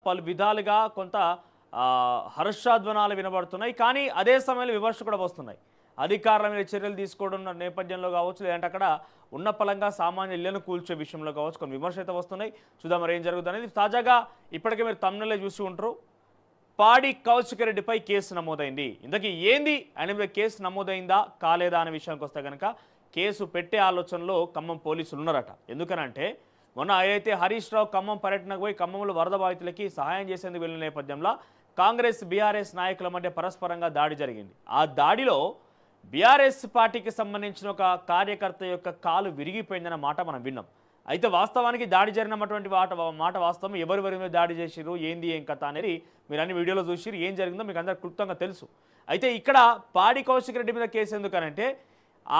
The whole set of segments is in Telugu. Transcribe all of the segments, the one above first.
పలు విధాలుగా కొంత హర్షాధ్వానాలు వినబడుతున్నాయి. కానీ అదే సమయంలో విమర్శలు కూడా వస్తున్నాయి. అధికారుల మీద చర్యలు తీసుకోవడం నేపథ్యంలో కావచ్చు, లేదంటే అక్కడ ఉన్న పలంగా సామాన్య ఇళ్లను కూల్చే విషయంలో కావచ్చు కొన్ని విమర్శలు అయితే వస్తున్నాయి. చూద్దాం మరి ఏం జరుగుతుంది అనేది. తాజాగా ఇప్పటికే మీరు తమ్ముళ్ళే చూసి ఉంటారు, పాడి కౌశిక్ రెడ్డిపై కేసు నమోదైంది. ఇంతకీ ఏంది ఆయన మీద కేసు నమోదైందా కాలేదా అనే విషయానికి వస్తే కనుక కేసు పెట్టే ఆలోచనలో ఖమ్మం పోలీసులు ఉన్నారట. ఎందుకనంటే మొన్న ఏదైతే హరీష్ రావు ఖమ్మం పర్యటనకు పోయి ఖమ్మంలో వరద బాధితులకి సహాయం చేసేందుకు వెళ్ళిన నేపథ్యంలో కాంగ్రెస్ బీఆర్ఎస్ నాయకుల మధ్య పరస్పరంగా దాడి జరిగింది. ఆ దాడిలో బీఆర్ఎస్ పార్టీకి సంబంధించిన ఒక కార్యకర్త యొక్క కాలు విరిగిపోయిందన్న మాట మనం విన్నాం. అయితే వాస్తవానికి దాడి జరిగినటువంటి మాట వాస్తవం. ఎవరి మీద దాడి చేసిరు, ఏంది ఏం కథ అనేది మీరు అన్ని వీడియోలో చూసిరు. ఏం జరిగిందో మీకు అందరు క్లుప్తంగా తెలుసు. అయితే ఇక్కడ పాడి కౌశిక్ రెడ్డి మీద కేసు ఎందుకనంటే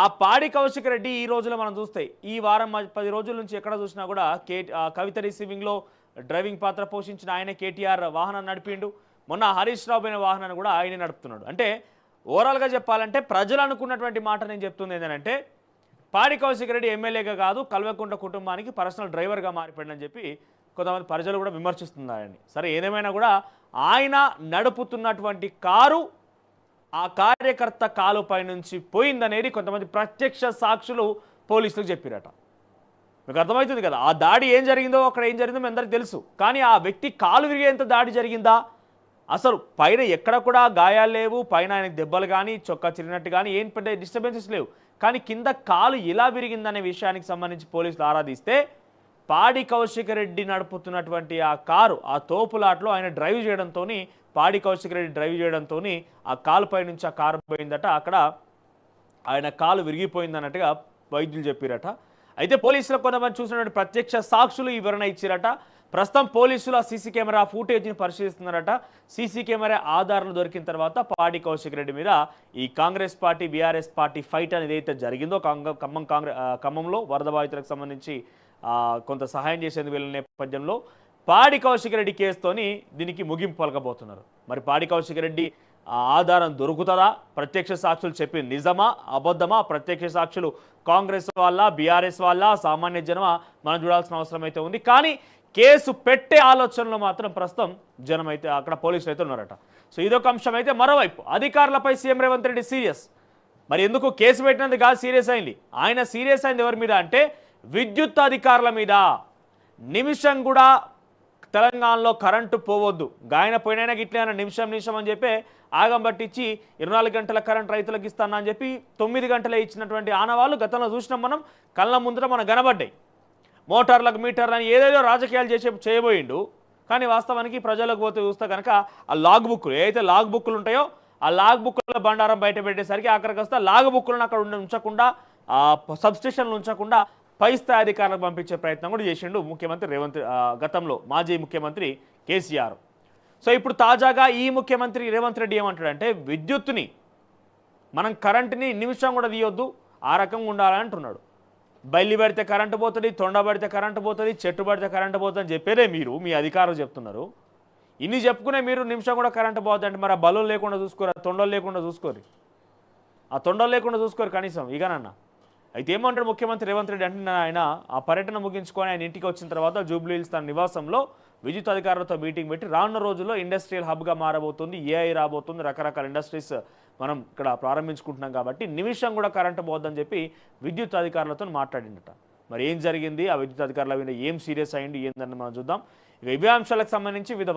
ఆ పాడి కౌశిక్ రెడ్డి ఈ రోజులో మనం చూస్తే ఈ వారం 10 రోజుల నుంచి ఎక్కడ చూసినా కూడా కవిత రిసీవింగ్లో డ్రైవింగ్ పాత్ర పోషించిన ఆయన కేటీఆర్ వాహనాన్ని నడిపిండు. మొన్న హరీష్ రావు పైన వాహనాన్ని కూడా ఆయనే నడుపుతున్నాడు. అంటే ఓవరాల్గా చెప్పాలంటే ప్రజలు అనుకున్నటువంటి మాట నేను చెప్తుంది ఏంటంటే పాడి కౌశిక్ రెడ్డి ఎమ్మెల్యేగా కాదు కల్వకుంట్ల కుటుంబానికి పర్సనల్ డ్రైవర్గా మారిపోయిందని చెప్పి కొంతమంది ప్రజలు కూడా విమర్శిస్తున్నారని. సరే ఏదేమైనా కూడా ఆయన నడుపుతున్నటువంటి కారు ఆ కార్యకర్త కాలుపై నుంచి పోయిందనేది కొంతమంది ప్రత్యక్ష సాక్షులు పోలీసులకు చెప్పారట. మీకు అర్థమవుతుంది కదా, ఆ దాడి ఏం జరిగిందో అక్కడ ఏం జరిగిందో మీ అందరికీ తెలుసు. కానీ ఆ వ్యక్తి కాలు విరిగేంత దాడి జరిగిందా, అసలు పైన ఎక్కడ కూడా గాయాలు లేవు, పైన ఆయనకు దెబ్బలు కానీ చొక్కా చిరిగినట్టు కానీ ఏం పెద్ద డిస్టర్బెన్సెస్ లేవు. కానీ కింద కాలు ఎలా విరిగిందనే విషయానికి సంబంధించి పోలీసులు ఆరాధిస్తే పాడి కౌశిక్ రెడ్డి నడుపుతున్నటువంటి ఆ కారు ఆ తోపులాట్లో ఆయన డ్రైవ్ చేయడంతో పాడి కౌశిక్ రెడ్డి డ్రైవ్ చేయడంతో ఆ కాలుపై నుంచి ఆ కారు పోయిందట. అక్కడ ఆయన కాలు విరిగిపోయిందన్నట్టుగా వైద్యులు చెప్పారట. అయితే పోలీసులకు కొంతమంది చూసినటువంటి ప్రత్యక్ష సాక్షులు ఈ వివరణ ఇచ్చారట. ప్రస్తుతం పోలీసులు ఆ సీసీ కెమెరా ఫుటేజ్ని పరిశీలిస్తున్నారట. సీసీ కెమెరా ఆధారాలు దొరికిన తర్వాత పాడి కౌశిక్ రెడ్డి మీద ఈ Congress party BRS party fight అనేది అయితే జరిగిందో ఖమ్మంలో వరద బాధితులకు సంబంధించి కొంత సహాయం చేసేందుకు వెళ్ళిన నేపథ్యంలో పాడి కౌశిక్ రెడ్డి కేసుతోని దీనికి ముగింపు పలకబోతున్నారు. మరి పాడి కౌశిక్ రెడ్డి ఆధారం దొరుకుతుందా, ప్రత్యక్ష సాక్షులు చెప్పి నిజమా అబద్ధమా, ప్రత్యక్ష సాక్షులు కాంగ్రెస్ వాళ్ళ బీఆర్ఎస్ వాళ్ళ సామాన్య జనమా మనం చూడాల్సిన అవసరం అయితే ఉంది. కానీ కేసు పెట్టే ఆలోచనలో మాత్రం ప్రస్తుతం జనం అయితే అక్కడ పోలీసులు అయితే ఉన్నారట. సో ఇదొక అంశం. అయితే మరోవైపు అధికారులపై సీఎం రేవంత్ రెడ్డి సీరియస్. మరి ఎందుకు కేసు పెట్టినందుకు కాదు సీరియస్ అయింది, ఆయన సీరియస్ అయింది ఎవరి మీద అంటే విద్యుత్ అధికారుల మీద. నిమిషం కూడా తెలంగాణలో కరెంటు పోవద్దు, గాయన పోయినైనా గిట్లైనా నిమిషం అని చెప్పి ఆగం పట్టించి 24 గంటల కరెంట్ రైతులకు ఇస్తానా అని చెప్పి 9 గంటలే ఇచ్చినటువంటి ఆనవాళ్ళు గతంలో చూసినాం మనం, కళ్ళ ముందర మనం కనబడ్డాయి. మోటార్లకు మీటర్లని ఏదేదో రాజకీయాలు చేయబోయిండు. కానీ వాస్తవానికి ప్రజలకు పోతే చూస్తే కనుక ఆ లాగ్ బుక్లు ఏదైతే లాగ్ బుక్లు ఉంటాయో ఆ లాగ్ బుక్ల బండారం బయట పెట్టేసరికి అక్కడికి వస్తే లాగ్ బుక్లను అక్కడ ఉంచకుండా సబ్స్టేషన్లు ఉంచకుండా పై స్థాయి అధికారులకు పంపించే ప్రయత్నం కూడా చేసిండు ముఖ్యమంత్రి గతంలో మాజీ ముఖ్యమంత్రి కేసీఆర్. సో ఇప్పుడు తాజాగా ఈ ముఖ్యమంత్రి రేవంత్ రెడ్డి ఏమంటాడంటే విద్యుత్తుని మనం కరెంటుని నిమిషం కూడా తీయొద్దు, ఆ రకంగా ఉండాలని అంటున్నాడు. బయలు పెడితే కరెంటు పోతుంది, తొండ పడితే కరెంటు పోతుంది, చెట్టు పడితే కరెంటు పోతుంది అని చెప్పేదే మీరు, మీ అధికారులు చెప్తున్నారు. ఇన్ని చెప్పుకునే మీరు నిమిషం కూడా కరెంటు పోతుంది అంటే మరి ఆ బలం లేకుండా చూసుకోరు, ఆ తొండలు లేకుండా చూసుకోరు, కనీసం ఇకనన్నా. అయితే ఏమంటాడు ముఖ్యమంత్రి రేవంత్ రెడ్డి అంటే ఆయన ఆ పర్యటన ముగించుకొని ఆయన ఇంటికి వచ్చిన తర్వాత జూబ్లీ హిల్స్ తన నివాసంలో విద్యుత్ అధికారులతో మీటింగ్ పెట్టి రానున్న రోజుల్లో ఇండస్ట్రియల్ హబ్గా మారబోతుంది, ఏఐ రాబోతుంది, రకరకాల ఇండస్ట్రీస్ మనం ఇక్కడ ప్రారంభించుకుంటున్నాం కాబట్టి నిమిషం కూడా కరెంటు పోద్దని చెప్పి విద్యుత్ అధికారులతో మాట్లాడిందట. మరి ఏం జరిగింది, ఆ విద్యుత్ అధికారుల మీద ఏం సీరియస్ అయ్యింది ఏందని మనం చూద్దాం. ఇక ఇవే అంశాలకు సంబంధించి వివిధ